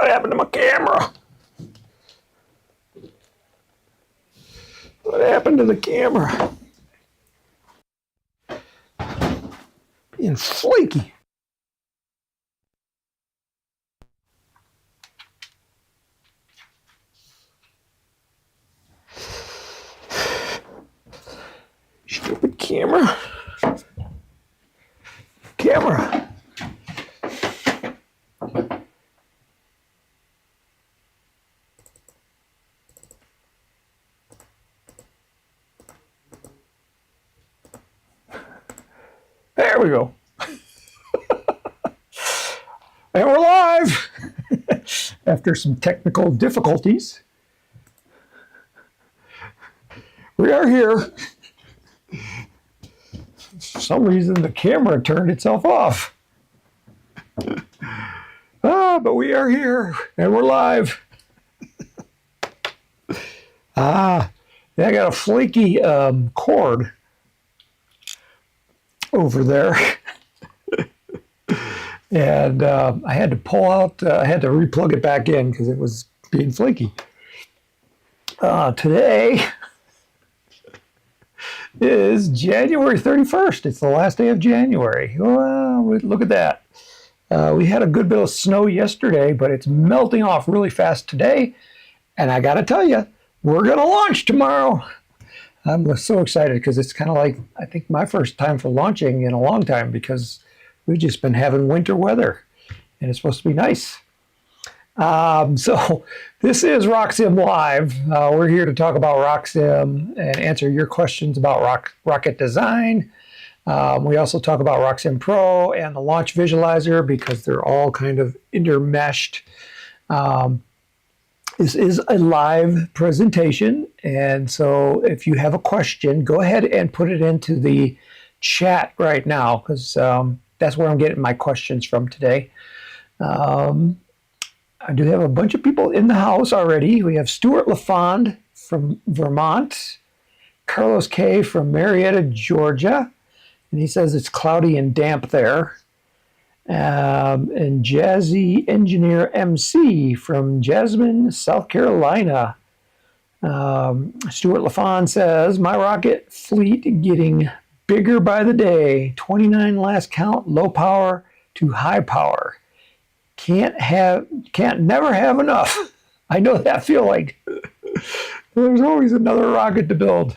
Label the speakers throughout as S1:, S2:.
S1: What happened to my camera? What happened to the camera? Being flaky. Stupid camera. Camera. There we go. And we're live after some technical difficulties. We are here. For some reason, the camera turned itself off. But we are here and we're live. I got a flaky cord over there. And I had to pull out, I had to replug it back in because it was being flaky. Today is January 31st. It's the last day of January. Well, look at that. We had a good bit of snow yesterday, but it's melting off really fast today. And I got to tell you, we're going to launch tomorrow. I'm so excited because it's kind of like, I think, my first time for launching in a long time because we've just been having winter weather and it's supposed to be nice. So this is RockSim Live. We're here to talk about RockSim and answer your questions about rocket design. We also talk about RockSim Pro and the launch visualizer because they're all kind of intermeshed. This is a live presentation, and so if you have a question, go ahead and put it into the chat right now because that's where I'm getting my questions from today. I do have a bunch of people in the house already. We have Stuart LaFond from Vermont, Carlos K. from Marietta, Georgia, and he says it's cloudy and damp there. And Jazzy Engineer MC from Jasmine, South Carolina. Stuart LaFond says, my rocket fleet getting bigger by the day. 29 last count, low power to high power. Can't never have enough. I know that feeling. There's always another rocket to build.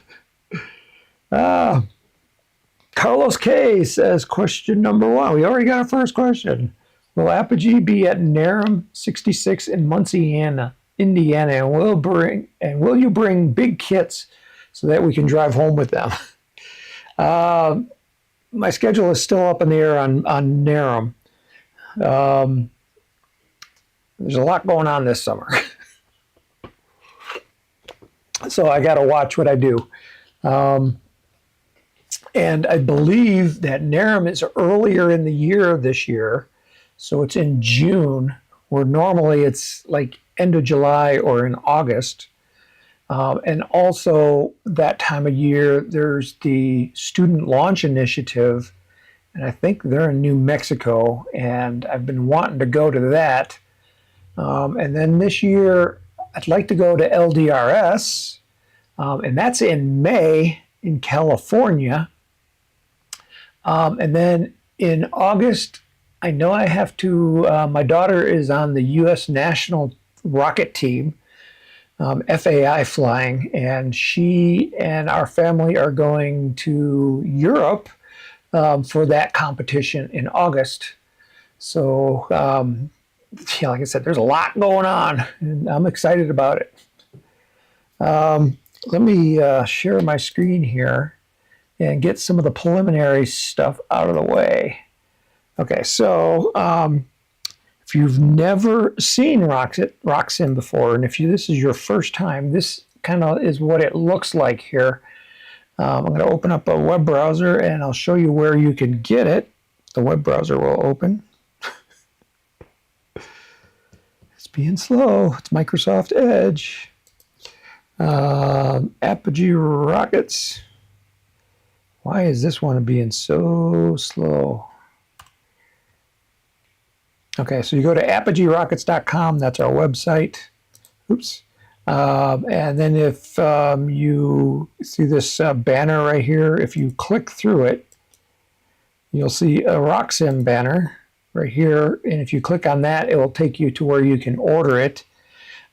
S1: Carlos K. says, question number 1. We already got our first question. Will Apogee be at NARM 66 in Muncie, Indiana, and will you bring big kits so that we can drive home with them? My schedule is still up in the air on NARM. There's a lot going on this summer. So I got to watch what I do. And I believe that NARM is earlier in the year this year. So it's in June, where normally it's like end of July or in August. And also that time of year, there's the Student Launch Initiative. And I think they're in New Mexico. And I've been wanting to go to that. And then this year, I'd like to go to LDRS. And that's in May in California. And then in August, I know I have to, my daughter is on the U.S. National Rocket Team, FAI flying, and she and our family are going to Europe for that competition in August. So, like I said, there's a lot going on, and I'm excited about it. Let me share my screen here and get some of the preliminary stuff out of the way. Okay, so if you've never seen RockSim before, and if this is your first time, this kind of is what it looks like here. I'm going to open up a web browser, and I'll show you where you can get it. The web browser will open. It's being slow. It's Microsoft Edge. Apogee rockets. Why is this one being so slow? Okay, so you go to apogeerockets.com. That's our website. Oops. And then if you see this banner right here, if you click through it, you'll see a RockSim banner right here. And if you click on that, it will take you to where you can order it.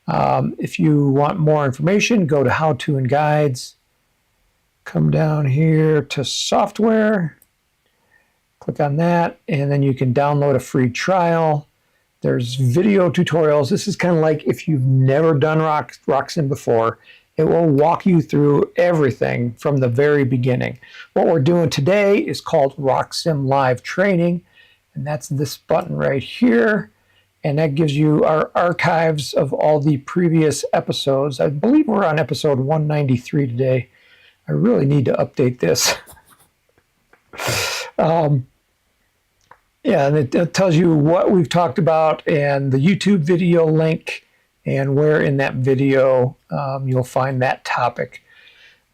S1: If you want more information, go to How To and Guides. Come down here to Software. Click on that, and then you can download a free trial. There's video tutorials. This is kind of like if you've never done RockSim before, it will walk you through everything from the very beginning. What we're doing today is called RockSim Live Training, and that's this button right here. And that gives you our archives of all the previous episodes. I believe we're on episode 193 today. I really need to update this. Yeah, and it tells you what we've talked about and the YouTube video link and where in that video you'll find that topic.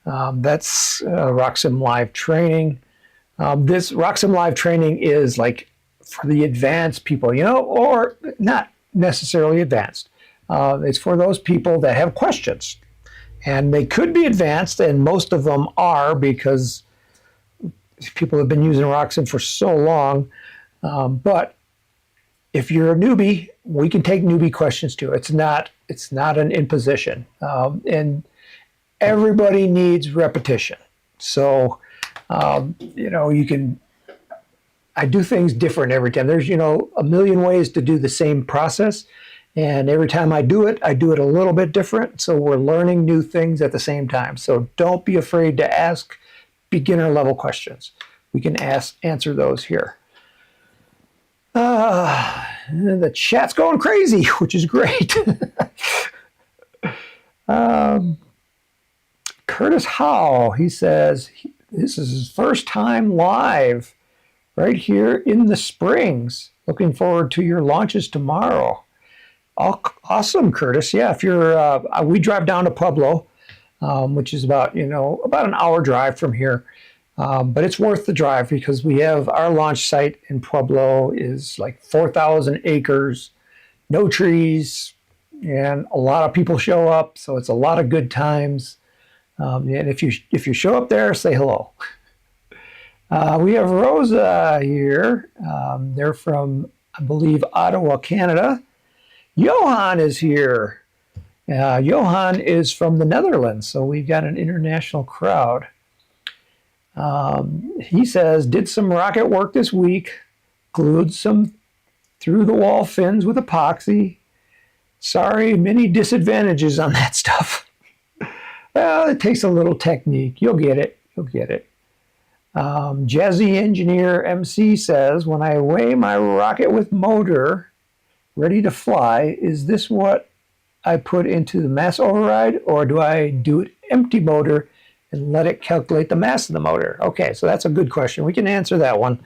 S1: That's RockSim Live Training. This RockSim Live Training is like for the advanced people, you know, or not necessarily advanced. It's for those people that have questions. And they could be advanced, and most of them are because people have been using RockSim for so long. But if you're a newbie, we can take newbie questions too. It's not an imposition, and everybody needs repetition. So you know, I do things different every time. There's, you know, a million ways to do the same process, and every time I do it a little bit different. So we're learning new things at the same time. So don't be afraid to ask beginner level questions. We can answer those here. The chat's going crazy, which is great. Curtis Howe, he says this is his first time live right here in the Springs. Looking forward to your launches tomorrow. Awesome, Curtis. Yeah, if you're, we drive down to Pueblo, which is about an hour drive from here. But it's worth the drive because we have our launch site in Pueblo is like 4,000 acres, no trees, and a lot of people show up. So it's a lot of good times. And if you show up there, say hello. We have Rosa here. They're from, I believe, Ottawa, Canada. Johan is here. Johan is from the Netherlands, so we've got an international crowd. He says, did some rocket work this week, glued some through-the-wall fins with epoxy. Sorry, many disadvantages on that stuff. Well, it takes a little technique. You'll get it. Jazzy Engineer MC says, when I weigh my rocket with motor ready to fly, is this what I put into the mass override, or do I do it empty motor and let it calculate the mass of the motor? Okay, so that's a good question. We can answer that one.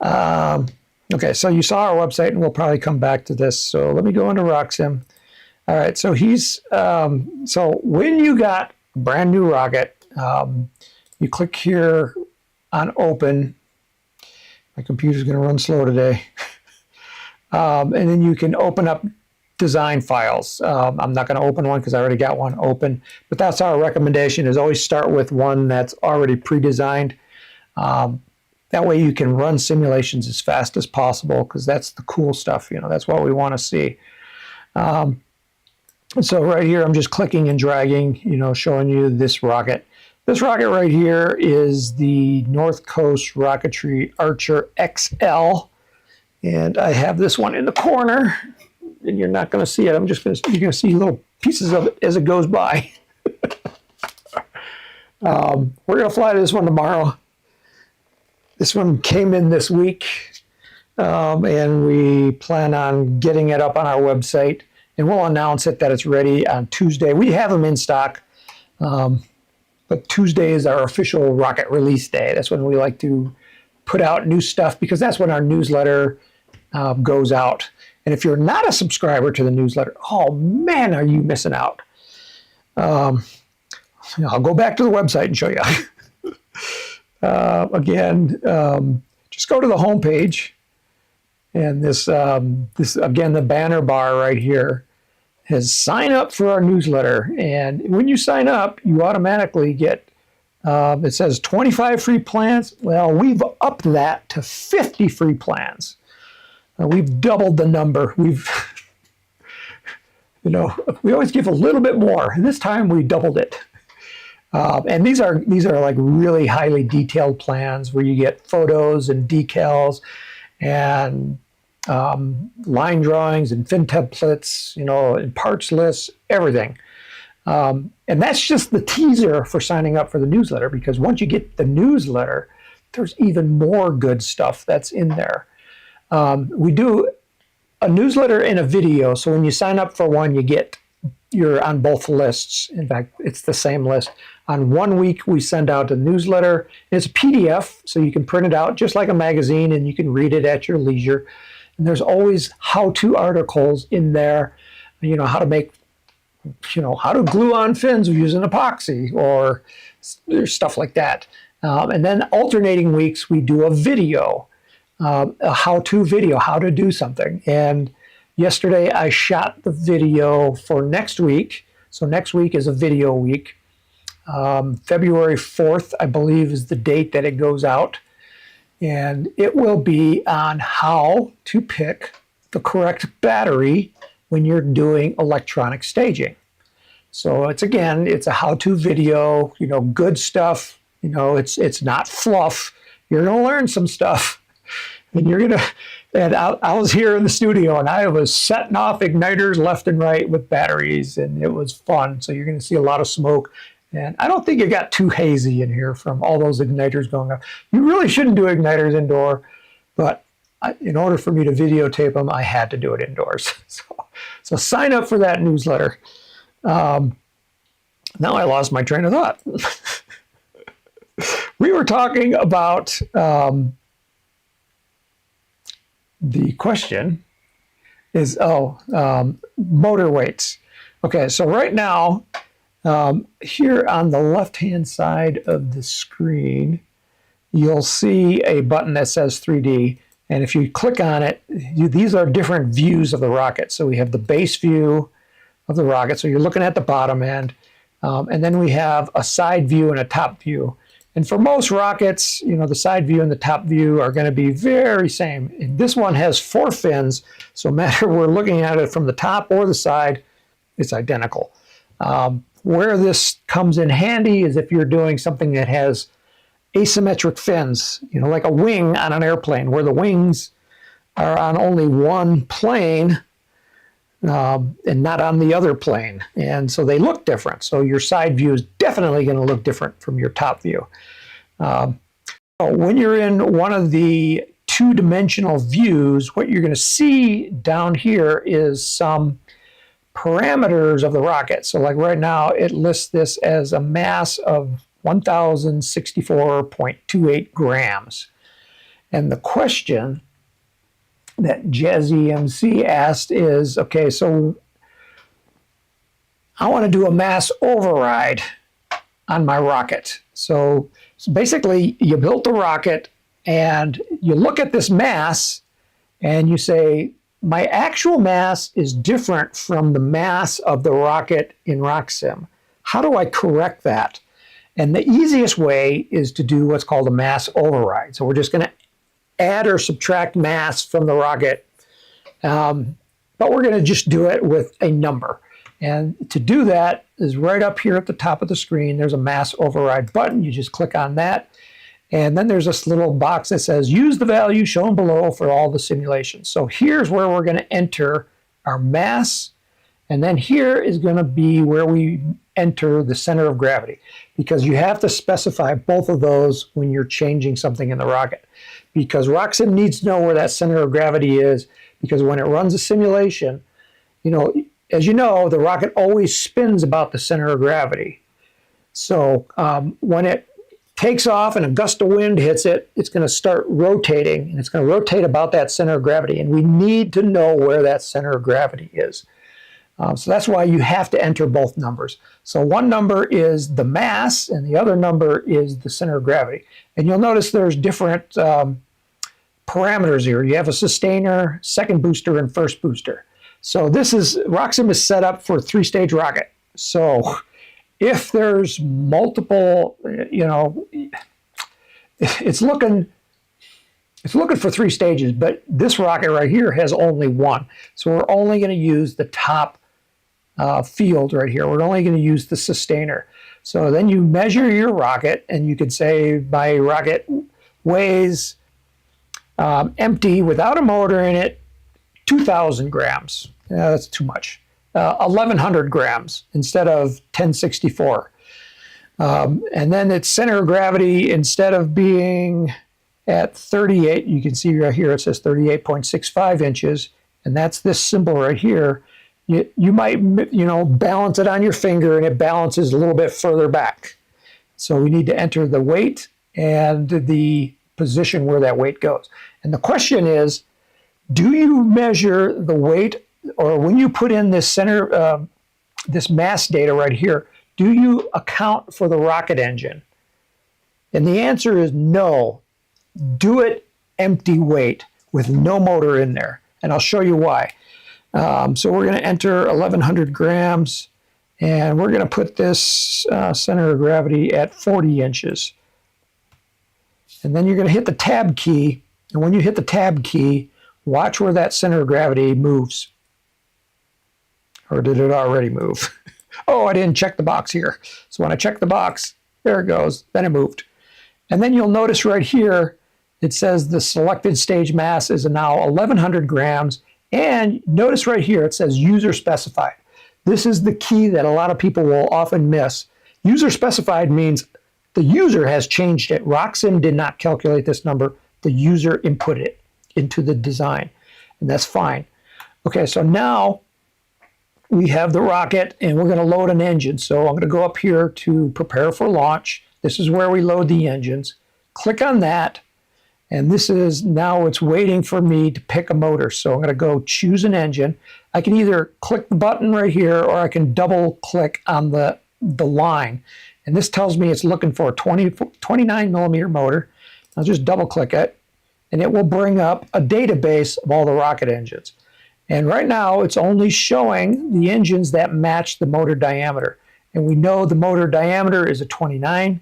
S1: Okay, so you saw our website, and we'll probably come back to this. So let me go into RockSim. All right, so so when you got a brand new rocket, you click here on Open. My computer's going to run slow today. And then you can open up design files. I'm not going to open one because I already got one open, but that's our recommendation, is always start with one that's already pre-designed. That way you can run simulations as fast as possible, because that's the cool stuff. That's what we want to see. So right here, I'm just clicking and dragging, showing you this rocket. This rocket right here is the North Coast Rocketry Archer XL. And I have this one in the corner, and you're not going to see it. You're going to see little pieces of it as it goes by. We're going to fly this one tomorrow. This one came in this week, and we plan on getting it up on our website, and we'll announce it that it's ready on Tuesday. We have them in stock, but Tuesday is our official rocket release day. That's when we like to put out new stuff, because that's when our newsletter goes out. And if you're not a subscriber to the newsletter, oh man, are you missing out. I'll go back to the website and show you. Again, just go to the home page, And this again, the banner bar right here has sign up for our newsletter. And when you sign up, you automatically get, it says 25 free plans. Well, we've upped that to 50 free plans. We've doubled the number. We've, we always give a little bit more. This time we doubled it. And these are like really highly detailed plans where you get photos and decals and line drawings and fin templates, and parts lists, everything. And that's just the teaser for signing up for the newsletter, because once you get the newsletter, there's even more good stuff that's in there. We do a newsletter and a video. So when you sign up for one, you're on both lists. In fact, it's the same list. On 1 week, we send out a newsletter. It's a PDF, so you can print it out just like a magazine, and you can read it at your leisure. And there's always how-to articles in there, how to make, how to glue on fins using epoxy or stuff like that. And then alternating weeks, we do a video, a how-to video, how to do something. And yesterday, I shot the video for next week. So next week is a video week. February 4th, I believe, is the date that it goes out. And it will be on how to pick the correct battery when you're doing electronic staging. So it's a how-to video, good stuff. It's not fluff. You're going to learn some stuff. And I was here in the studio and I was setting off igniters left and right with batteries, and it was fun. So you're going to see a lot of smoke. And I don't think it got too hazy in here from all those igniters going up. You really shouldn't do igniters indoor, but in order for me to videotape them, I had to do it indoors. So sign up for that newsletter. Now I lost my train of thought. We were talking about the question is, motor weights. Okay, so right now, here on the left-hand side of the screen, you'll see a button that says 3D. And if you click on it, these are different views of the rocket. So we have the base view of the rocket. So you're looking at the bottom end. And then we have a side view and a top view. And for most rockets, the side view and the top view are going to be very same. And this one has 4 fins. So no matter we're looking at it from the top or the side, it's identical. Where this comes in handy is if you're doing something that has asymmetric fins, like a wing on an airplane, where the wings are on only one plane and not on the other plane. And so they look different. So your side view is definitely going to look different from your top view. When you're in one of the two-dimensional views, what you're going to see down here is some parameters of the rocket. So like right now, it lists this as a mass of 1,064.28 grams. And the question that Jazzy MC asked is, okay, so I want to do a mass override on my rocket. So basically, you built the rocket and you look at this mass and you say, my actual mass is different from the mass of the rocket in RockSim. How do I correct that? And the easiest way is to do what's called a mass override. So we're just going to add or subtract mass from the rocket, but we're going to just do it with a number. And to do that is right up here at the top of the screen. There's a mass override button. You just click on that. And then there's this little box that says, use the value shown below for all the simulations. So here's where we're going to enter our mass. And then here is going to be where we enter the center of gravity, because you have to specify both of those when you're changing something in the rocket. Because RockSim needs to know where that center of gravity is, because when it runs a simulation, as you know, the rocket always spins about the center of gravity. So when it takes off and a gust of wind hits it, it's going to start rotating, and it's going to rotate about that center of gravity. And we need to know where that center of gravity is. So that's why you have to enter both numbers. So one number is the mass, and the other number is the center of gravity. And you'll notice there's different parameters here. You have a sustainer, second booster, and first booster. So RockSim is set up for a 3-stage rocket. So if there's multiple, it's looking for 3 stages, but this rocket right here has only 1. So we're only going to use the top field right here. We're only going to use the sustainer. So then you measure your rocket, and you could say my rocket weighs empty without a motor in it 2,000 grams. That's too much. 1,100 grams instead of 1064. And then its center of gravity, instead of being at 38, you can see right here it says 38.65 inches, and that's this symbol right here. You might balance it on your finger, and it balances a little bit further back. So we need to enter the weight and the position where that weight goes. And the question is, do you measure the weight, or when you put in this center, this mass data right here, do you account for the rocket engine? And the answer is no. Do it empty weight with no motor in there. And I'll show you why. So we're going to enter 1,100 grams, and we're going to put this center of gravity at 40 inches. And then you're going to hit the tab key, and when you hit the tab key, watch where that center of gravity moves. Or did it already move? Oh, I didn't check the box here. So when I check the box, there it goes, then it moved. And then you'll notice right here, it says the selected stage mass is now 1,100 grams. And notice right here, it says user specified. This is the key that a lot of people will often miss. User specified means the user has changed it. RockSim did not calculate this number. The user inputted it into the design, and that's fine. Okay, so now we have the rocket, and we're going to load an engine. So I'm going to go up here to prepare for launch. This is where we load the engines. Click on that. And this is, now it's waiting for me to pick a motor. So I'm going to go choose an engine. I can either click the button right here, or I can double click on the line. And this tells me it's looking for a 29 millimeter motor. I'll just double click it, and it will bring up a database of all the rocket engines. And right now it's only showing the engines that match the motor diameter. And we know the motor diameter is a 29.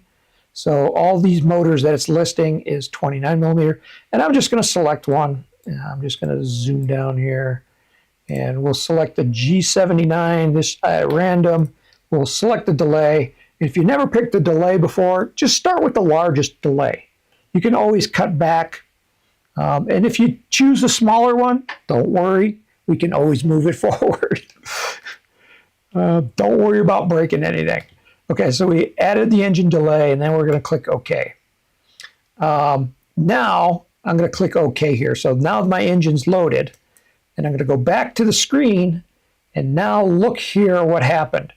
S1: So all these motors that it's listing is 29 millimeter. And I'm just going to select one. I'm just going to zoom down here, and we'll select the G79, this at random. We'll select the delay. If you never picked the delay before, just start with the largest delay. You can always cut back. And if you choose a smaller one, don't worry. We can always move it forward. Don't worry about breaking anything. Okay, so we added the engine delay, and then we're going to click OK. Now I'm going to click OK here. So now my engine's loaded, and I'm going to go back to the screen, and now look here what happened.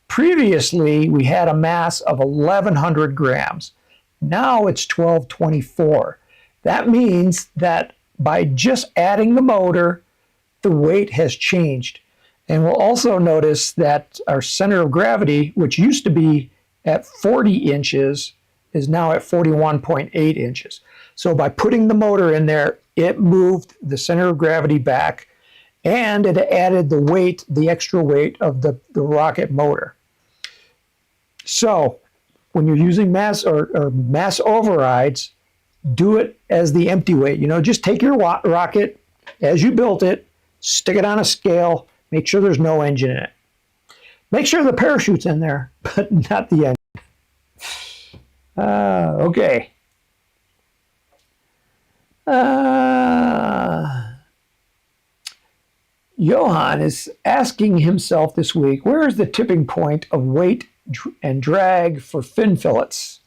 S1: Previously, we had a mass of 1,100 grams. Now it's 1,224. That means that by just adding the motor, the weight has changed. And we'll also notice that our center of gravity, which used to be at 40 inches, is now at 41.8 inches. So by putting the motor in there, it moved the center of gravity back, and it added the weight, the extra weight of the rocket motor. So when you're using mass or mass overrides, do it as the empty weight. Just take your rocket as you built it, stick it on a scale, make sure there's no engine in it. Make sure the parachute's in there, but not the engine. Okay. Johan is asking himself this week, where is the tipping point of weight and drag for fin fillets?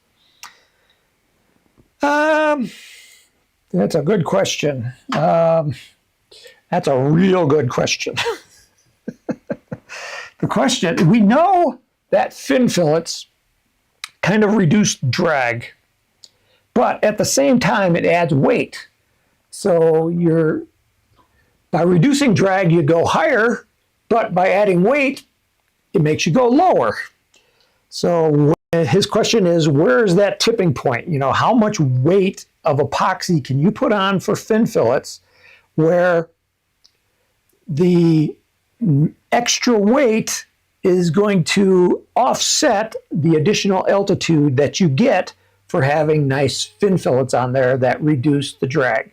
S1: That's a good question. That's a real good question. The question, we know that fin fillets kind of reduce drag, but at the same time it adds weight. So by reducing drag you go higher, but by adding weight it makes you go lower. So his question is, where is that tipping point? How much weight of epoxy can you put on for fin fillets where the extra weight is going to offset the additional altitude that you get for having nice fin fillets on there that reduce the drag?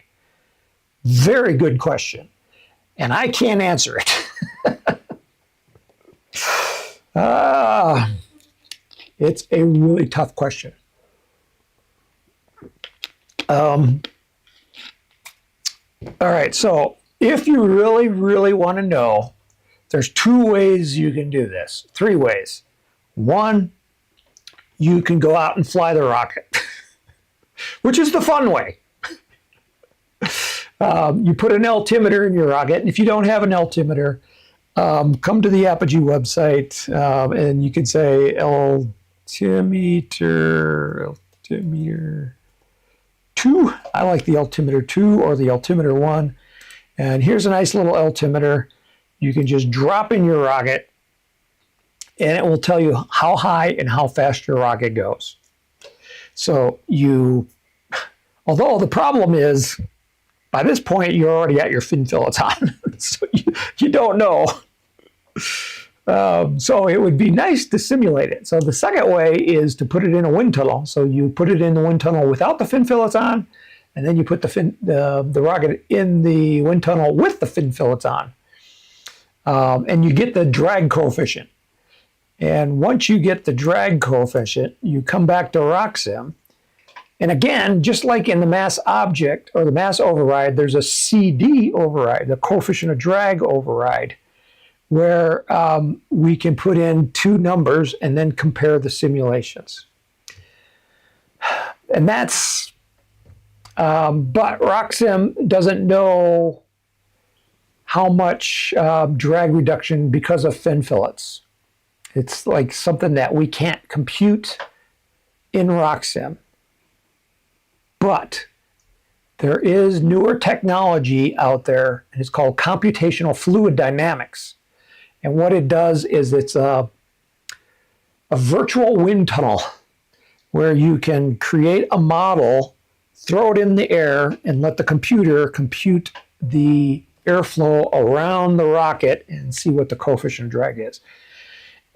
S1: Very good question. And I can't answer it. It's a really tough question. All right, so if you really, really want to know, there's 2 ways you can do this. 3 ways. 1, you can go out and fly the rocket, which is the fun way. You put an altimeter in your rocket, and if you don't have an altimeter, come to the Apogee website, and you can say altimeter 2. I like the altimeter 2 or the altimeter 1. And here's a nice little altimeter. You can just drop in your rocket, and it will tell you how high and how fast your rocket goes. So although the problem is, by this point, you're already got your fin fillets on, so you don't know. So it would be nice to simulate it. So the second way is to put it in a wind tunnel. So you put it in the wind tunnel without the fin fillets on, and then you put the rocket in the wind tunnel with the fin fillets on. And you get the drag coefficient. And once you get the drag coefficient, you come back to RockSim. And again, just like in the mass object or the mass override, there's a CD override, the coefficient of drag override, where we can put in 2 numbers and then compare the simulations. And that's, but RockSim doesn't know how much drag reduction because of fin fillets. It's like something that we can't compute in RockSim. But there is newer technology out there, and it's called computational fluid dynamics. And what it does is it's a virtual wind tunnel where you can create a model, throw it in the air, and let the computer compute the airflow around the rocket and see what the coefficient of drag is.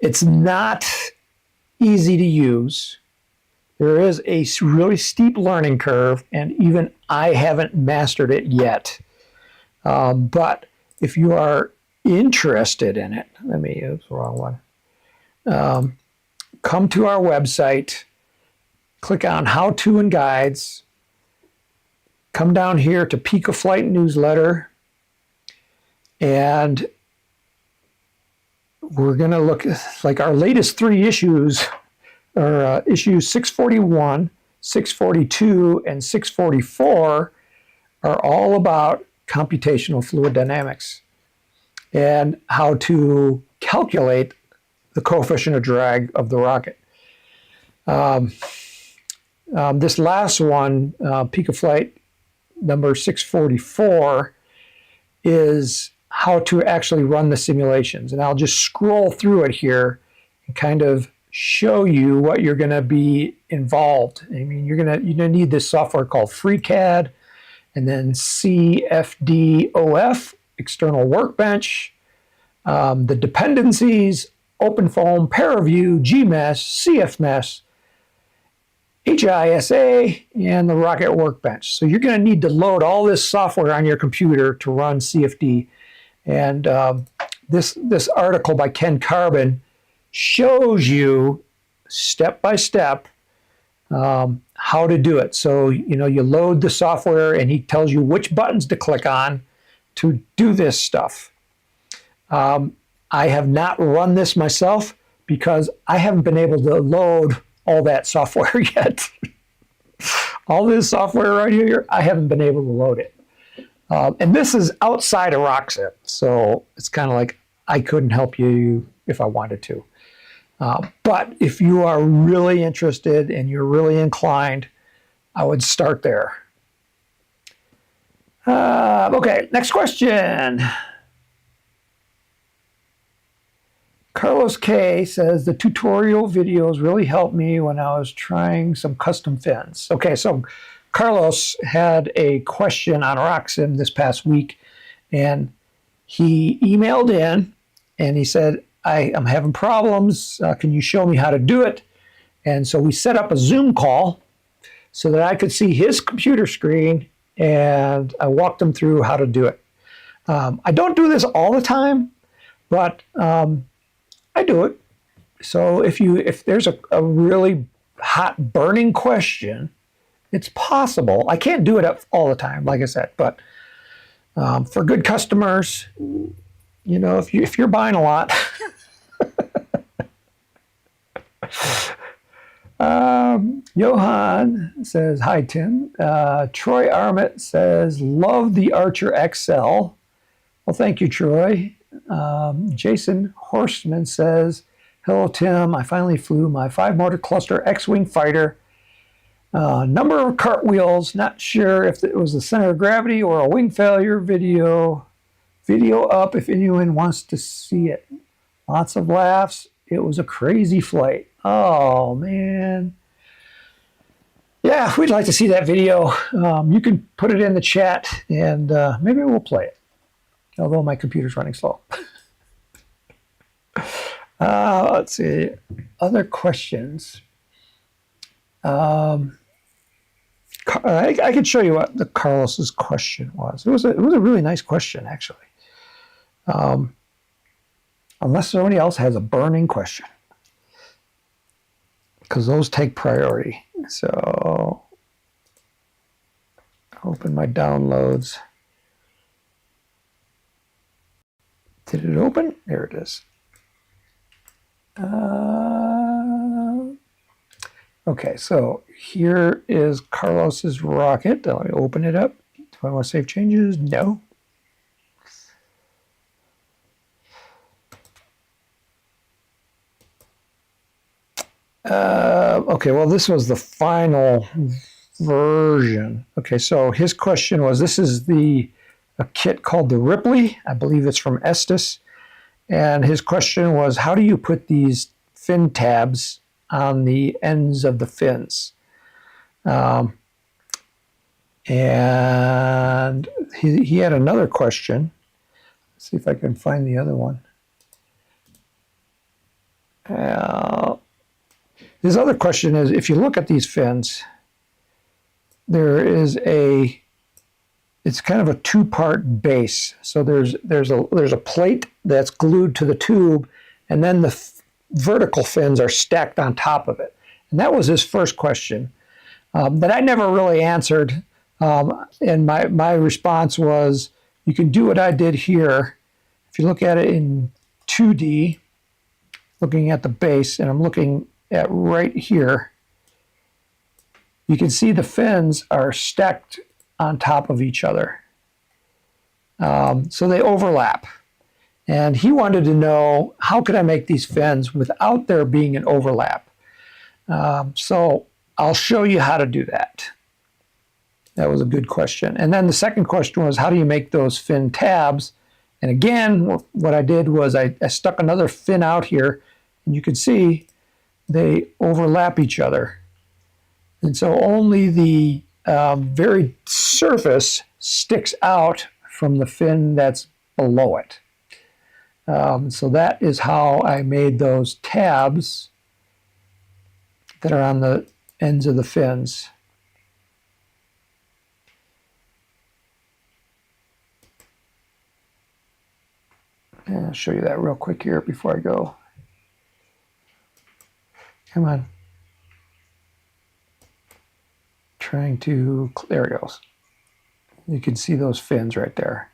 S1: It's not easy to use. There is a really steep learning curve, and even I haven't mastered it yet. But if you are interested in it, that's the wrong one. Come to our website, click on How To and Guides, come down here to Peak of Flight newsletter, and we're going to look like our latest 3 issues. Issues 641, 642, and 644 are all about computational fluid dynamics and how to calculate the coefficient of drag of the rocket. This last one, Peak of Flight number 644, is how to actually run the simulations. And I'll just scroll through it here and kind of show you what you're going to be involved. I mean, you're going to need this software called FreeCAD, and then CFDOF, External Workbench, the dependencies, OpenFOAM, ParaView, GMES, CFMES, HISA, and the Rocket Workbench. So you're going to need to load all this software on your computer to run CFD. And this article by Ken Carbon shows you step by step how to do it. So, you load the software and he tells you which buttons to click on to do this stuff. I have not run this myself because I haven't been able to load all that software yet. All this software right here, I haven't been able to load it. And this is outside of RockSim, so it's kind of like I couldn't help you if I wanted to. But if you are really interested and you're really inclined, I would start there. Okay, next question. Carlos K says, the tutorial videos really helped me when I was trying some custom fins. Okay, so Carlos had a question on RockSim this past week, and he emailed in and he said, I'm having problems. Can you show me how to do it? And so we set up a Zoom call so that I could see his computer screen, and I walked him through how to do it. I don't do this all the time, but I do it. So if there's a really hot burning question, it's possible. I can't do it all the time, like I said, but for good customers, you know, if you're buying a lot. Johan says, hi, Tim. Troy Armit says, love the Archer XL. Well, thank you, Troy. Jason Horstman says, hello, Tim. I finally flew my 5-motor cluster X-Wing fighter. Number of cartwheels. Not sure if it was the center of gravity or a wing failure. Video up if anyone wants to see it. Lots of laughs. It was a crazy flight. Oh, man. Yeah, we'd like to see that video. You can put it in the chat, and maybe we'll play it, although my computer's running slow. Let's see. Other questions. I could show you what the Carlos's question was. It was a really nice question, actually. Unless somebody else has a burning question, because those take priority. So, open my downloads. Did it open? There it is. Okay, so here is Carlos's rocket. Let me open it up. Do I want to save changes? No. Okay, well, this was the final version. Okay, so his question was, this is a kit called the Ripley. I believe it's from Estes. And his question was, how do you put these fin tabs on the ends of the fins? And he had another question. Let's see if I can find the other one. His other question is, if you look at these fins, there is it's kind of a two-part base. So there's a plate that's glued to the tube, and then the vertical fins are stacked on top of it. And that was his first question that I never really answered. And my response was, you can do what I did here. If you look at it in 2D, looking at the base, and I'm looking at right here, you can see the fins are stacked on top of each other. So they overlap. And he wanted to know, how could I make these fins without there being an overlap? So I'll show you how to do that. That was a good question. And then the second question was, how do you make those fin tabs? And again, what I did was I stuck another fin out here, and you can see they overlap each other. And so only the very surface sticks out from the fin that's below it. So that is how I made those tabs that are on the ends of the fins. And I'll show you that real quick here before I go. Come on. There it goes. You can see those fins right there.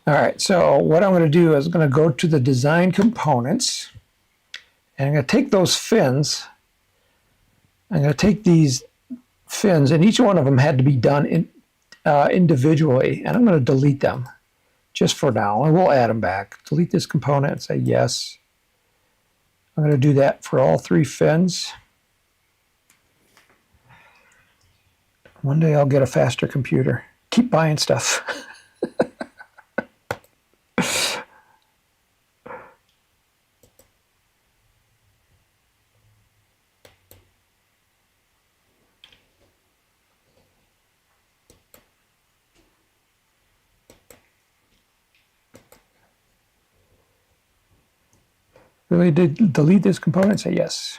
S1: All right, so what I'm going to do is I'm going to go to the design components, and I'm going to take those fins. I'm going to take these fins, and each one of them had to be done individually, and I'm going to delete them just for now, and we'll add them back. Delete this component and say yes. I'm going to do that for all 3 fins. One day I'll get a faster computer. Keep buying stuff. Really did delete this component? Say yes.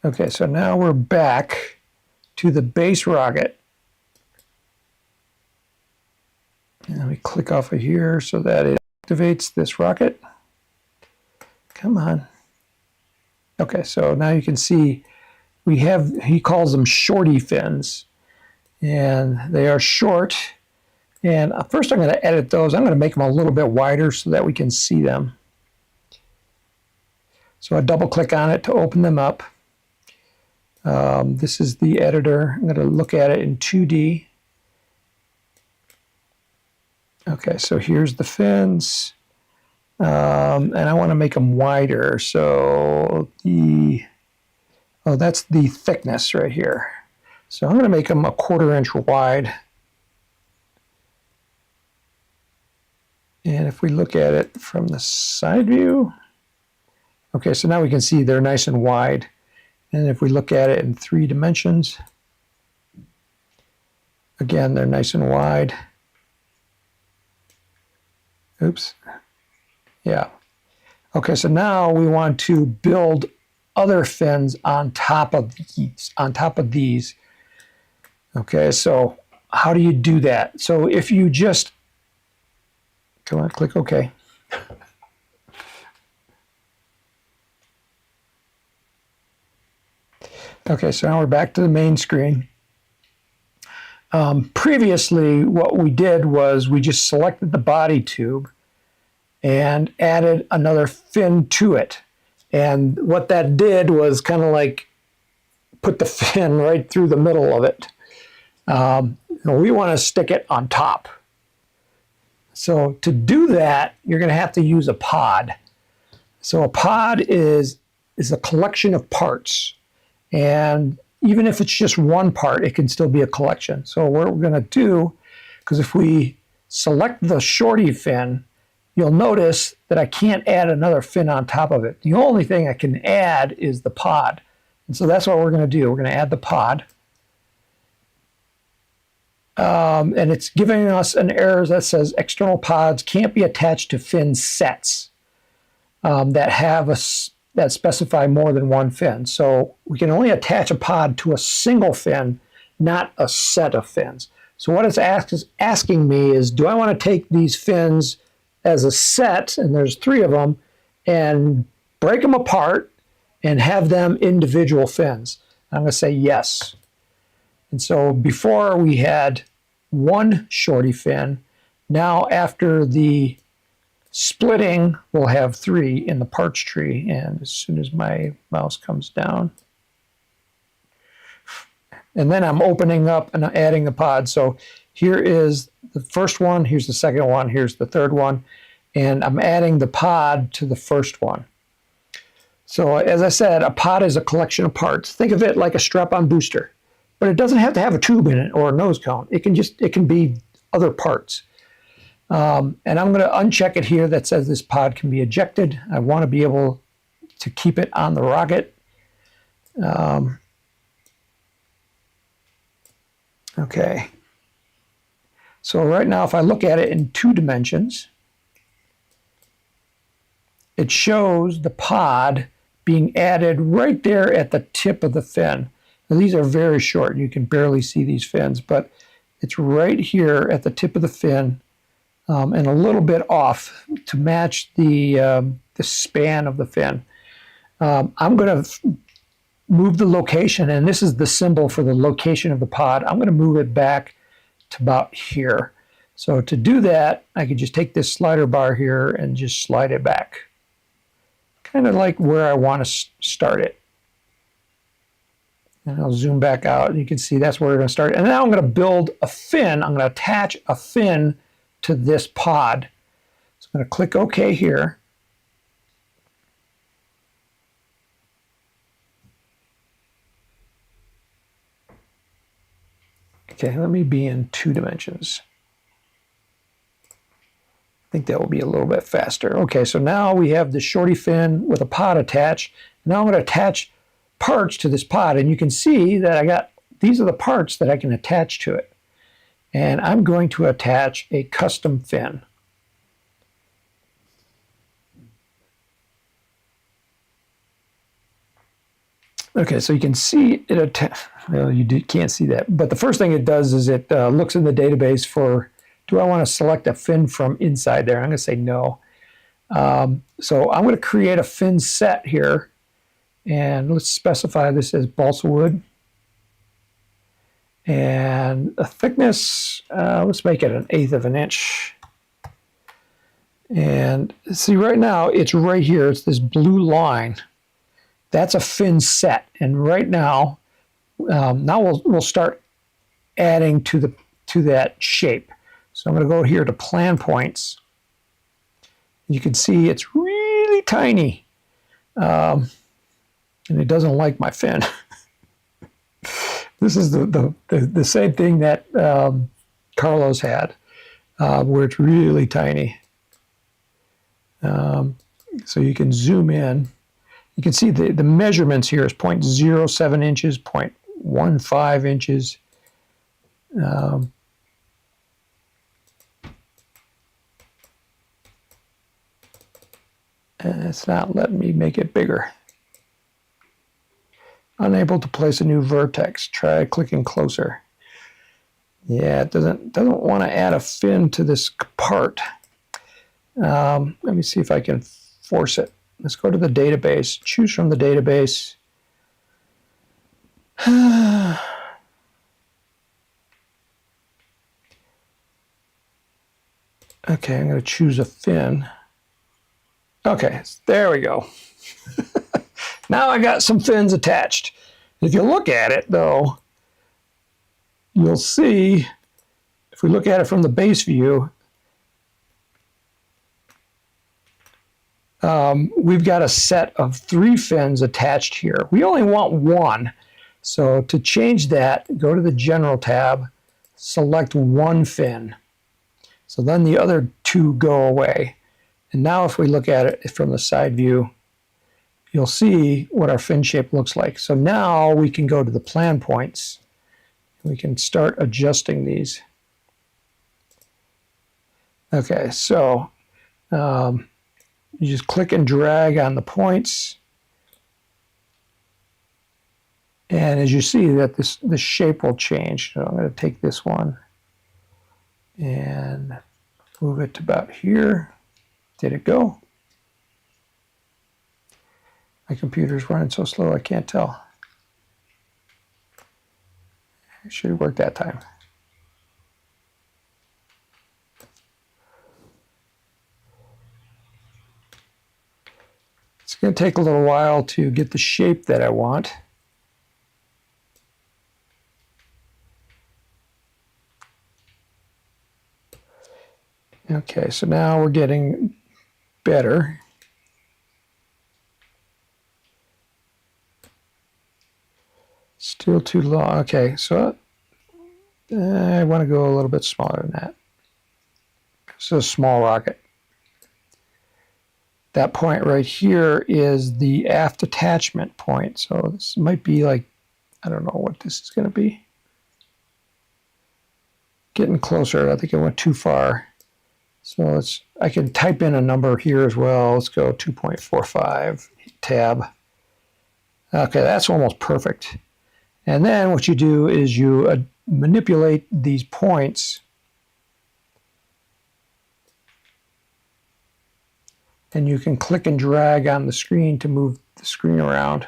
S1: Okay, so now we're back to the base rocket. And let me click off of here so that it activates this rocket. Come on. Okay, so now you can see we have, he calls them shorty fins. And they are short. And first I'm going to edit those. I'm going to make them a little bit wider so that we can see them. So I double click on it to open them up. This is the editor. I'm going to look at it in 2D. Okay, so here's the fins. And I want to make them wider. So that's the thickness right here. So I'm going to make them 1/4 inch wide. And if we look at it from the side view, okay, so now we can see they're nice and wide. And if we look at it in 3 dimensions, again, they're nice and wide. Oops. Yeah. Okay, so now we want to build other fins on top of these. Okay, so how do you do that? So if you just, come on, click OK. Okay, so now we're back to the main screen. Previously, what we did was we just selected the body tube and added another fin to it. And what that did was kind of like put the fin right through the middle of it. We want to stick it on top. So to do that, you're going to have to use a pod. So a pod is a collection of parts. And even if it's just one part, it can still be a collection. So what we're going to do, because if we select the shorty fin, you'll notice that I can't add another fin on top of it. The only thing I can add is the pod. And so that's what we're going to do. We're going to add the pod. And it's giving us an error that says external pods can't be attached to fin sets that specify more than one fin. So we can only attach a pod to a single fin, not a set of fins. So what it's asking me is, do I want to take these fins as a set, and there's 3 of them, and break them apart and have them individual fins? I'm going to say yes. And so before we had 1 shorty fin. Now after the splitting, we'll have 3 in the parts tree. And as soon as my mouse comes down, and then I'm opening up and adding the pod. So here is the first one, here's the second one, here's the third one, and I'm adding the pod to the first one. So as I said, a pod is a collection of parts. Think of it like a strap-on booster, but it doesn't have to have a tube in it or a nose cone. It can be other parts. And I'm going to uncheck it here that says this pod can be ejected. I want to be able to keep it on the rocket. Okay. So right now, if I look at it in 2 dimensions, it shows the pod being added right there at the tip of the fin. Now, these are very short. You can barely see these fins, but it's right here at the tip of the fin. And a little bit off to match the span of the fin. I'm going to move the location, and this is the symbol for the location of the pod. I'm going to move it back to about here. So to do that, I can just take this slider bar here and just slide it back. Kind of like where I want to start it. And I'll zoom back out, and you can see that's where we're going to start. And now I'm going to build a fin. I'm going to attach a fin to this pod. So I'm going to click OK here. Okay, let me be in 2 dimensions. I think that will be a little bit faster. Okay, so now we have the shorty fin with a pod attached. Now I'm going to attach parts to this pod, and you can see that these are the parts that I can attach to it. And I'm going to attach a custom fin. Okay, so you can see it. Well, can't see that. But the first thing it does is it looks in the database for, do I want to select a fin from inside there? I'm going to say no. So I'm going to create a fin set here. And let's specify this as balsa wood. And a thickness, let's make it 1/8 of an inch. And see, right now, it's right here. It's this blue line. That's a fin set. And right now, we'll start adding to that shape. So I'm going to go here to plan points. You can see it's really tiny. And it doesn't like my fin. This is the same thing that Carlos had, where it's really tiny. So you can zoom in. You can see the measurements here is 0.07 inches, 0.15 inches. And it's not letting me make it bigger. Unable to place a new vertex. Try clicking closer. Yeah, it doesn't want to add a fin to this part. Let me see if I can force it. Let's go to the database. Choose from the database. Okay, I'm going to choose a fin. Okay, there we go. Now I got some fins attached. If you look at it, though, you'll see, if we look at it from the base view, we've got a set of 3 fins attached here. We only want 1. So to change that, go to the General tab, select 1 fin. So then the other 2 go away. And now if we look at it from the side view, you'll see what our fin shape looks like. So now we can go to the plan points. We can start adjusting these. Okay, so you just click and drag on the points. And as you see that this shape will change. So I'm going to take this one and move it to about here. Did it go? My computer's running so slow I can't tell. It should work that time. It's going to take a little while to get the shape that I want. Okay, so now we're getting better. Still too long. Okay, so I want to go a little bit smaller than that. This is a small rocket. That point right here is the aft attachment point. So this might be like, I don't know what this is going to be. Getting closer. I think I went too far. So I can type in a number here as well. Let's go 2.45, tab. Okay, that's almost perfect. And then what you do is you manipulate these points and you can click and drag on the screen to move the screen around.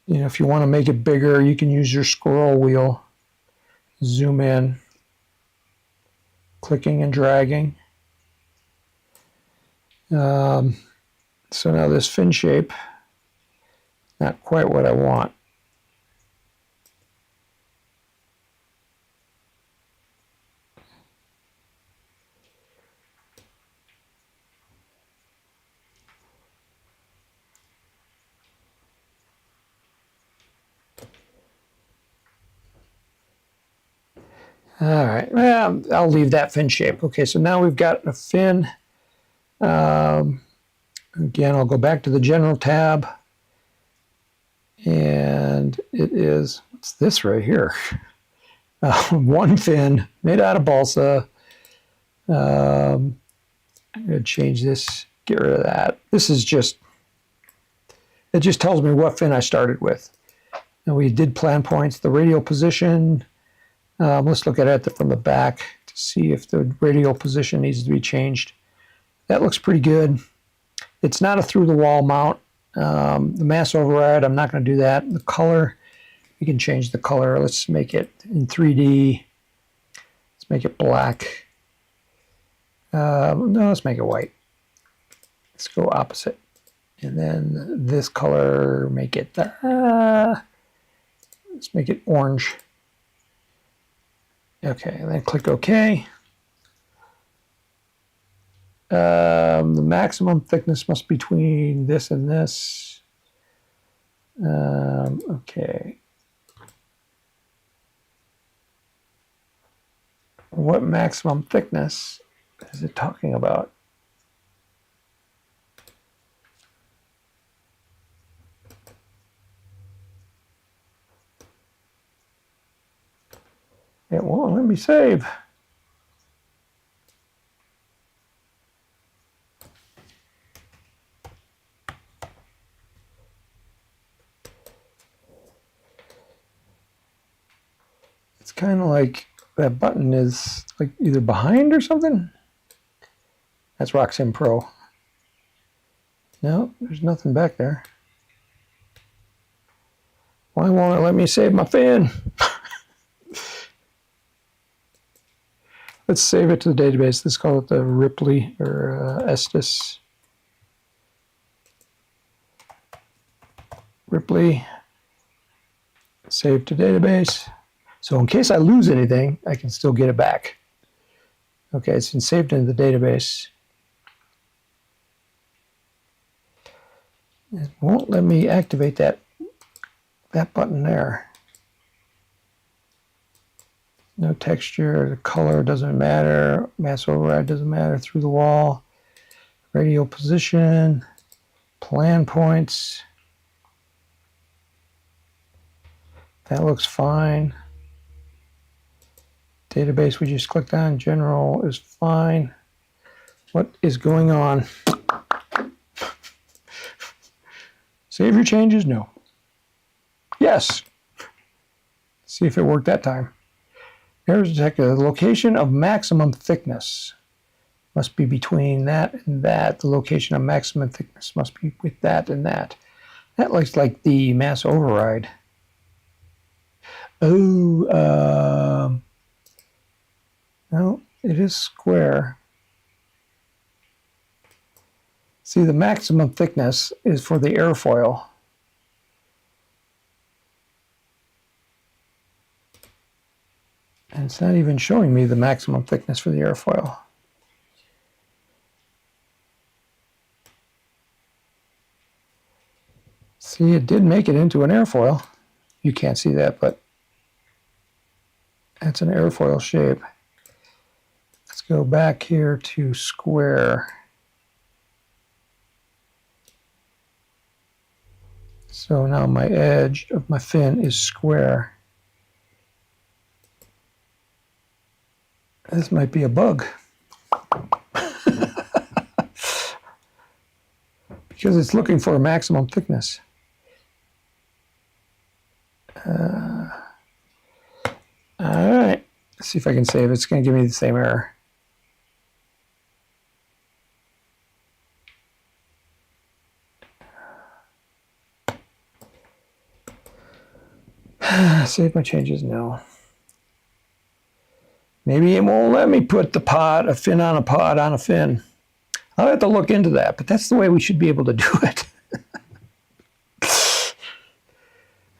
S1: You know, if you want to make it bigger, you can use your scroll wheel. Zoom in, clicking and dragging. So now this fin shape, not quite what I want. All right, well, I'll leave that fin shape. Okay, so now we've got a fin. Again, I'll go back to the General tab. And it is, what's this right here? 1 fin made out of balsa. I'm going to change this, get rid of that. This is just, It just tells me what fin I started with. And we did plan points, the radial position. Let's look at it from the back to see if the radial position needs to be changed. That looks pretty good. It's not a through-the-wall mount. The mass override, I'm not going to do that. The color, we can change the color. Let's make it in 3D. Let's make it black. No, let's make it white. Let's go opposite. And then this color, make it, let's make it orange. Okay, and then click OK. The maximum thickness must be between this and this. Okay. What maximum thickness is it talking about? It won't let me save. It's kind of like that button is like either behind or something. That's RockSim Pro. No, there's nothing back there. Why won't it let me save my fin? Let's save it to the database. Let's call it the Ripley or Estes. Ripley. Save to database. So in case I lose anything, I can still get it back. Okay, it's been saved into the database. It won't let me activate that button there. No texture, the color doesn't matter, mass override doesn't matter, through the wall, radial position, plan points. That looks fine. Database we just clicked on, general is fine. What is going on? Save your changes? No. Yes. See if it worked that time. Here's the location of maximum thickness. Must be between that and that. The location of maximum thickness must be with that and that. That looks like the mass override. Oh, no, it is square. See, the maximum thickness is for the airfoil. And it's not even showing me the maximum thickness for the airfoil. See, it did make it into an airfoil. You can't see that, but that's an airfoil shape. Let's go back here to square. So now my edge of my fin is square. This might be a bug. Because it's looking for a maximum thickness. All right, let's see if I can save it. It's going to give me the same error. Save my changes? No. Maybe it won't let me put the pod, a fin on a pod on a fin. I'll have to look into that, but that's the way we should be able to do it.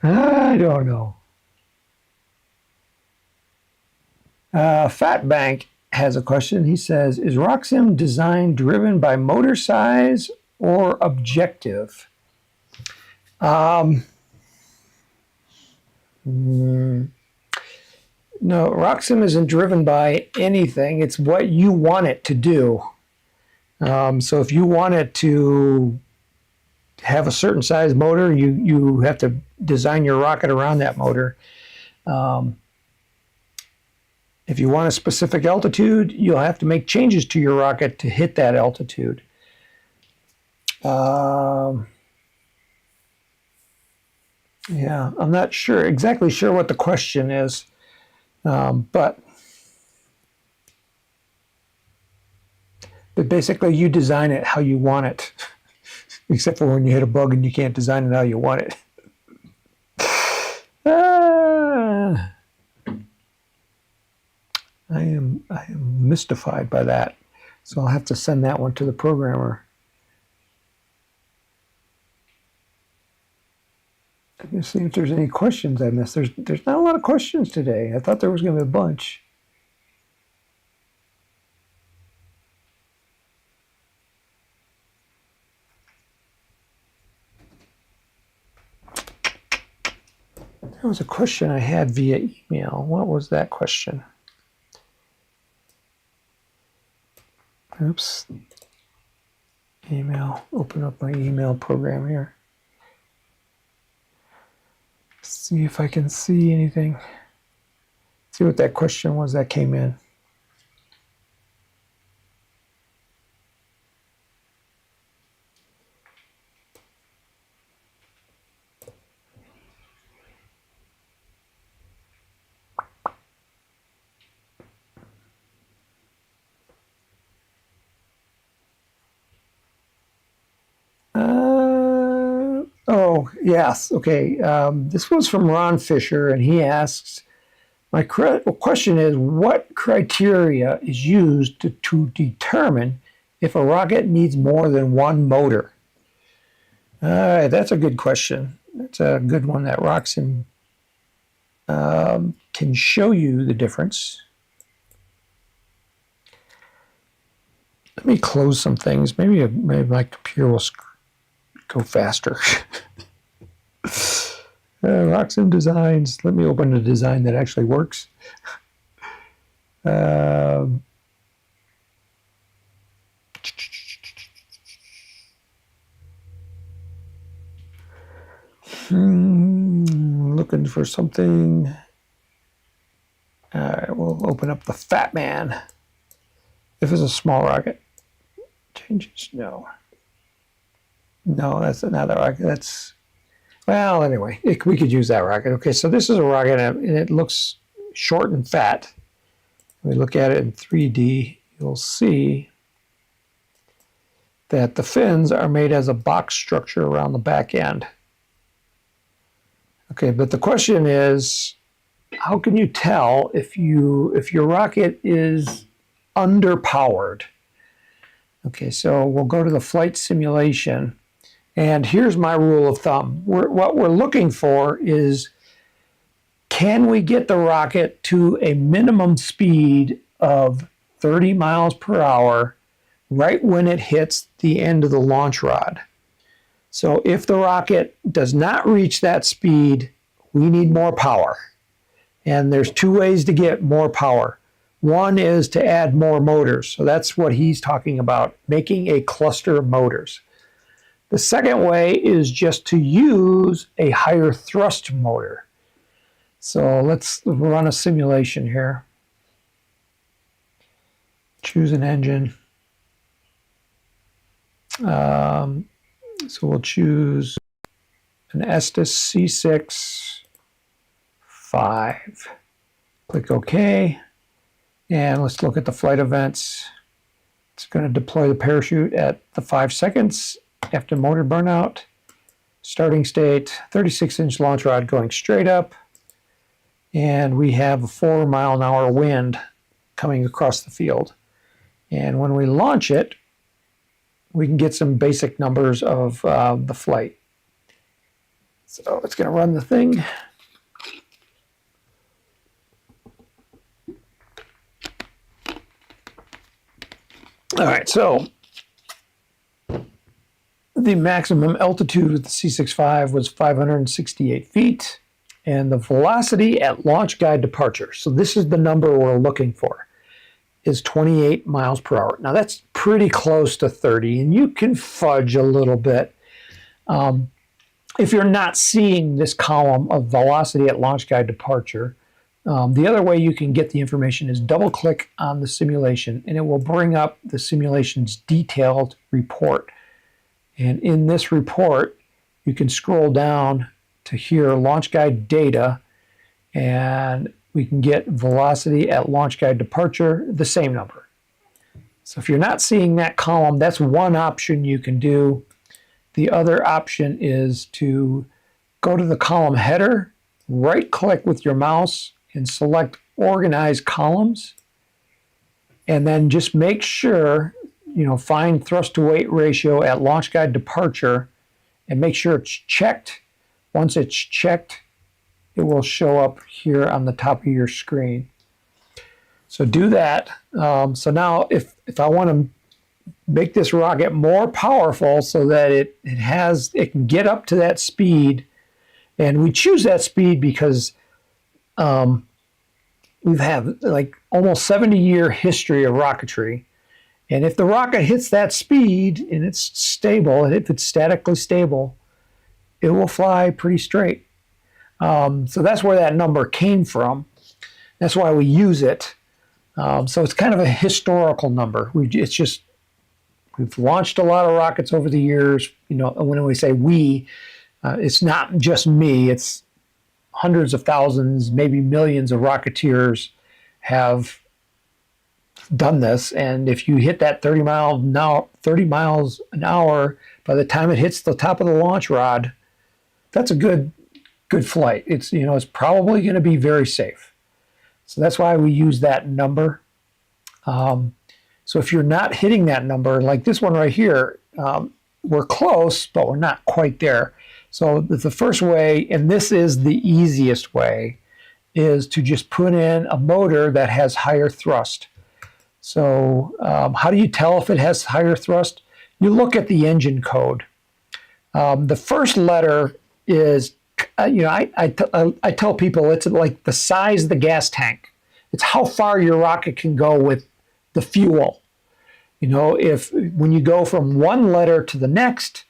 S1: I don't know. Fat Bank has a question. He says, is RockSim design driven by motor size or objective? No, RockSim isn't driven by anything. It's what you want it to do. So if you want it to have a certain size motor, you have to design your rocket around that motor. If you want a specific altitude, you'll have to make changes to your rocket to hit that altitude. Yeah, I'm not exactly sure what the question is, but basically you design it how you want it, except for when you hit a bug and you can't design it how you want it. I am mystified by that, so I'll have to send that one to the programmer. Let me see if there's any questions I missed. There's not a lot of questions today. I thought there was going to be a bunch. There was a question I had via email. What was that question? Oops. Email. Open up my email program here. See if I can see anything. See what that question was that came in. Oh, yes. Okay. This was from Ron Fisher, and he asks, my question is, what criteria is used to determine if a rocket needs more than one motor? That's a good question. That's a good one that RockSim can show you the difference. Let me close some things. Maybe my computer will go faster. RockSim designs. Let me open a design that actually works. Looking for something. All right, we'll open up the Fat Man. If it's a small rocket. Changes? No. No, that's another rocket. That's, well, anyway, we could use that rocket. Okay, so this is a rocket, and it looks short and fat. When we look at it in 3D, you'll see that the fins are made as a box structure around the back end. Okay, but the question is, how can you tell if your rocket is underpowered? Okay, so we'll go to the flight simulation, and here's my rule of thumb. What we're looking for is, can we get the rocket to a minimum speed of 30 miles per hour right when it hits the end of the launch rod? So if the rocket does not reach that speed, we need more power. And there's two ways to get more power. One is to add more motors. So that's what he's talking about, making a cluster of motors. The second way is just to use a higher thrust motor. So let's run a simulation here. Choose an engine. So we'll choose an Estes C6 5. Click OK. And let's look at the flight events. It's going to deploy the parachute at the 5 seconds after motor burnout. Starting state, 36-inch launch rod going straight up. And we have a 4-mile-an-hour wind coming across the field. And when we launch it, we can get some basic numbers of the flight. So it's going to run the thing. All right, so the maximum altitude with the C65 was 568 feet, and the velocity at launch guide departure, so this is the number we're looking for, is 28 miles per hour. Now that's pretty close to 30, and you can fudge a little bit if you're not seeing this column of velocity at launch guide departure. The other way you can get the information is double click on the simulation, and it will bring up the simulation's detailed report. And in this report, you can scroll down to here, launch guide data, and we can get velocity at launch guide departure, the same number. So if you're not seeing that column, that's one option you can do. The other option is to go to the column header, right-click with your mouse, and select Organize Columns, and then just make sure, find thrust to weight ratio at launch guide departure, and make sure it's checked. Once it's checked, it will show up here on the top of your screen. So do that. So now if I want to make this rocket more powerful so that it can get up to that speed, and we choose that speed because we've had like almost 70-year history of rocketry. And if the rocket hits that speed and it's stable, and if it's statically stable, it will fly pretty straight. So that's where that number came from. That's why we use it. So it's kind of a historical number. We've launched a lot of rockets over the years. When we say we, it's not just me. It's hundreds of thousands, maybe millions of rocketeers have done this. And if you hit that 30 miles an hour, by the time it hits the top of the launch rod, that's a good flight. It's probably going to be very safe. So that's why we use that number. So if you're not hitting that number, like this one right here, we're close, but we're not quite there. So the first way, and this is the easiest way, is to just put in a motor that has higher thrust. So how do you tell if it has higher thrust? You look at the engine code. The first letter is, I tell people it's like the size of the gas tank. It's how far your rocket can go with the fuel. When you go from one letter to the next,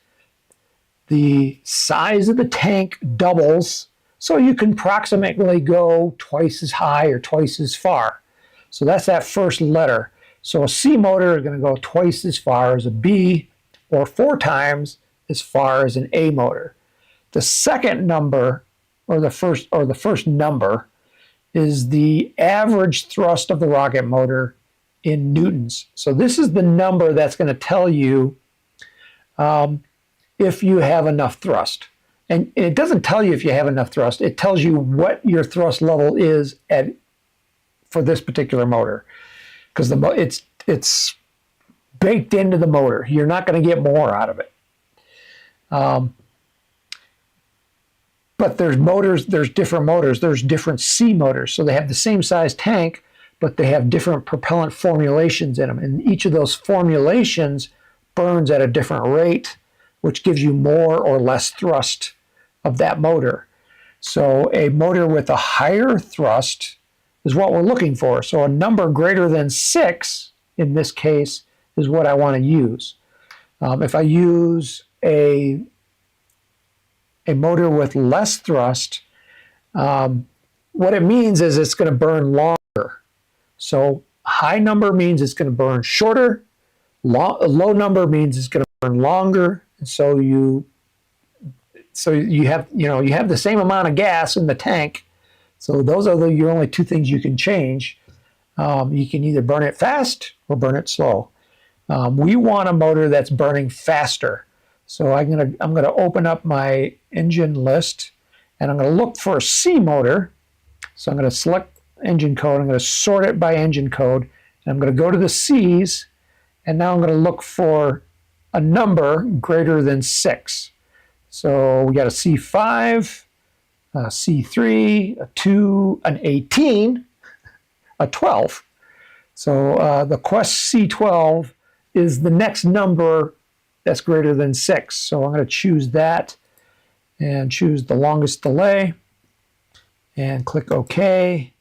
S1: the size of the tank doubles, so you can approximately go twice as high or twice as far. So that's that first letter. So a C motor is going to go twice as far as a B, or 4 times as far as an A motor. The second number, or the first number, is the average thrust of the rocket motor in newtons. So this is the number that's going to tell you if you have enough thrust. And it doesn't tell you if you have enough thrust. It tells you what your thrust level is for this particular motor, because it's baked into the motor. You're not going to get more out of it. But there's different motors. There's different C motors. So they have the same size tank, but they have different propellant formulations in them. And each of those formulations burns at a different rate, which gives you more or less thrust of that motor. So a motor with a higher thrust is what we're looking for. So a number greater than 6, in this case, is what I want to use. If I use a motor with less thrust, what it means is it's going to burn longer. So high number means it's going to burn shorter. Low number means it's going to burn longer. And so you have the same amount of gas in the tank. So those are your only 2 things you can change. You can either burn it fast or burn it slow. We want a motor that's burning faster. So I'm gonna open up my engine list, and I'm gonna look for a C motor. So I'm gonna select engine code. I'm gonna sort it by engine code, and I'm gonna go to the C's, and now I'm gonna look for a number greater than 6. So we got a C5, a C3, a 2, an 18, a 12. So the Quest C12 is the next number that's greater than 6. So I'm going to choose that and choose the longest delay and click OK.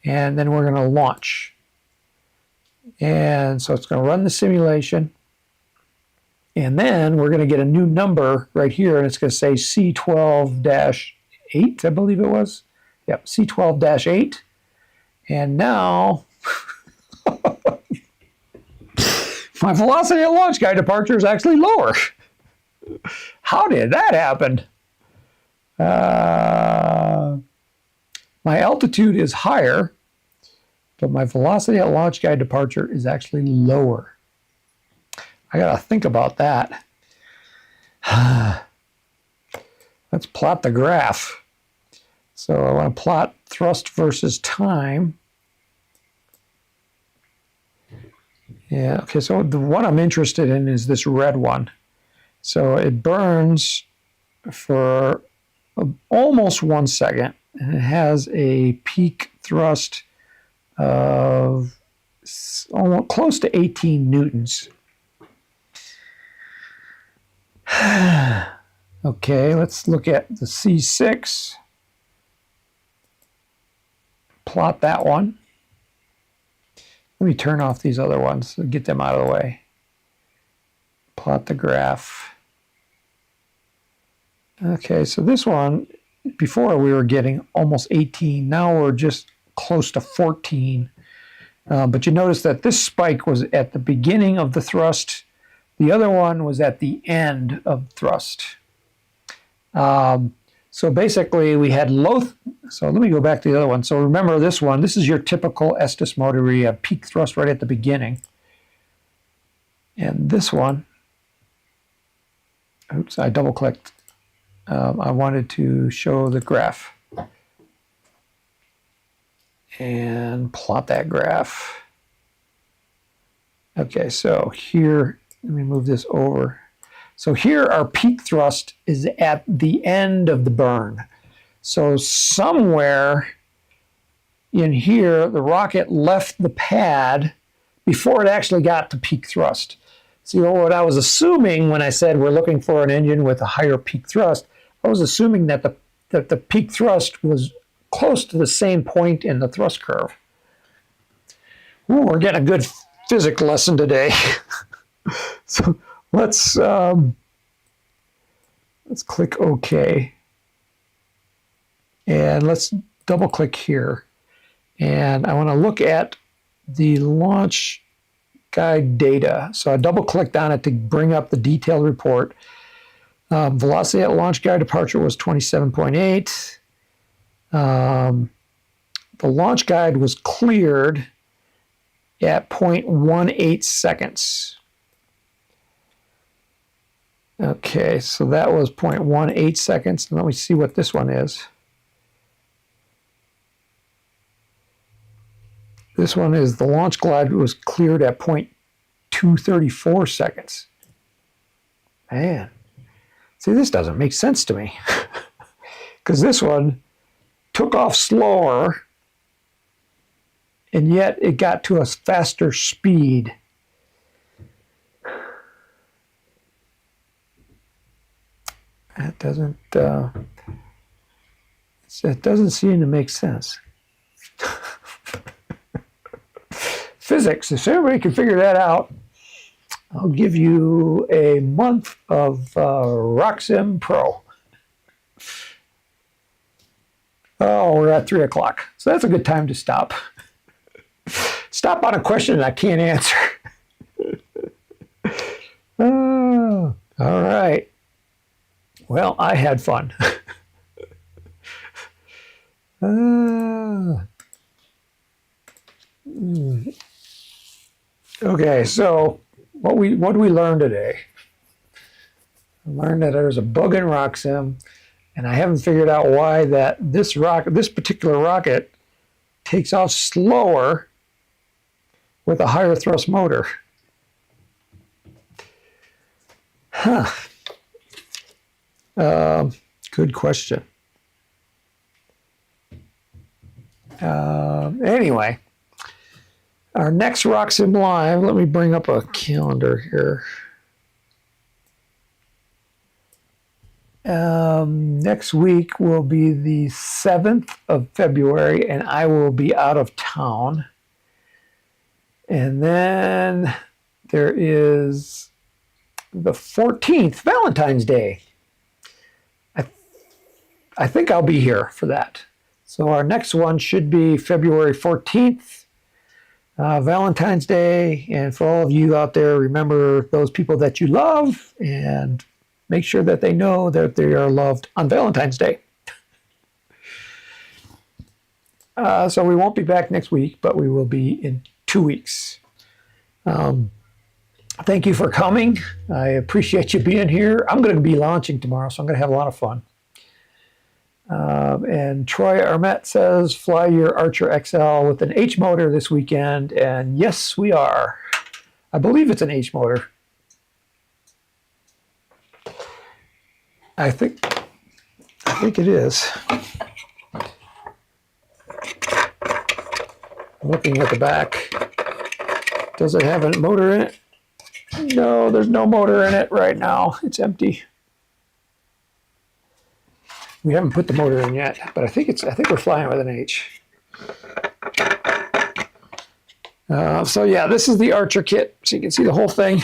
S1: And then we're going to launch. And so it's going to run the simulation. And then we're going to get a new number right here, and it's going to say C12-8, I believe it was. Yep, C12-8. And now my velocity at launch guide departure is actually lower. How did that happen? My altitude is higher, but my velocity at launch guide departure is actually lower. I got to think about that. Let's plot the graph. So I want to plot thrust versus time. Yeah, okay, so the one I'm interested in is this red one. So it burns for almost 1 second, and it has a peak thrust of almost close to 18 newtons. Okay, let's look at the C6. Plot that one. Let me turn off these other ones and get them out of the way. Plot the graph. Okay, so this one, before we were getting almost 18, now we're just close to 14. But you notice that this spike was at the beginning of the thrust. The other one was at the end of thrust. So basically we had low, so let me go back to the other one. So remember this one, this is your typical Estes motor where you have peak thrust right at the beginning. And this one, oops, I double clicked. I wanted to show the graph. And plot that graph. Okay, so here, let me move this over. So here our peak thrust is at the end of the burn. So somewhere in here, the rocket left the pad before it actually got to peak thrust. See, what I was assuming when I said we're looking for an engine with a higher peak thrust, I was assuming that the peak thrust was close to the same point in the thrust curve. Ooh, we're getting a good physics lesson today. So let's click OK. And let's double click here. And I want to look at the launch guide data. So I double clicked on it to bring up the detailed report. Velocity at launch guide departure was 27.8. The launch guide was cleared at 0.18 seconds. Okay, so that was 0.18 seconds. Let me see what this one is. This one is the launch glide was cleared at 0.234 seconds. Man, see, this doesn't make sense to me. Because this one took off slower, and yet it got to a faster speed. That doesn't, it doesn't seem to make sense. Physics, if everybody can figure that out, I'll give you a month of RockSim Pro. Oh, we're at 3 o'clock. So that's a good time to stop. Stop on a question I can't answer. Oh, all right. Well, I had fun. Okay, so what did we learn today? I learned that there's a bug in RockSim, and I haven't figured out why that this particular rocket takes off slower with a higher thrust motor. Huh. Good question. Anyway, our next RockSim Live, let me bring up a calendar here. Next week will be the 7th of February, and I will be out of town. And then there is the 14th, Valentine's Day. I think I'll be here for that. So our next one should be February 14th, Valentine's Day. And for all of you out there, remember those people that you love and make sure that they know that they are loved on Valentine's Day. So we won't be back next week, but we will be in 2 weeks. Thank you for coming. I appreciate you being here. I'm going to be launching tomorrow, so I'm going to have a lot of fun. And Troy Armet says, fly your Archer XL with an H motor this weekend. And yes, we are. I believe it's an H motor. I think it is. I'm looking at the back. Does it have a motor in it? No, there's no motor in it right now. It's empty. We haven't put the motor in yet, but I think we're flying with an H. So yeah, this is the Archer kit, so you can see the whole thing.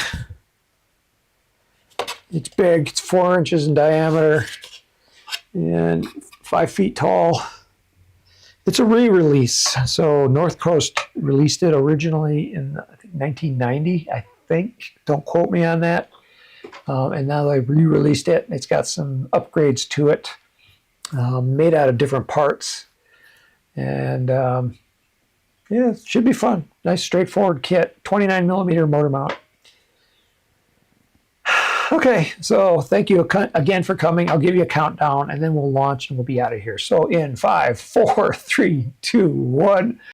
S1: It's big. It's 4 inches in diameter and 5 feet tall. It's a re-release. So North Coast released it originally in, I think, 1990, I think. Don't quote me on that. And now they re-released it. It's got some upgrades to it, made out of different parts. And yeah, it should be fun. Nice straightforward kit, 29 millimeter motor mount. Okay, so thank you again for coming. I'll give you a countdown and then we'll launch and we'll be out of here. So in 5, 4, 3, 2, 1.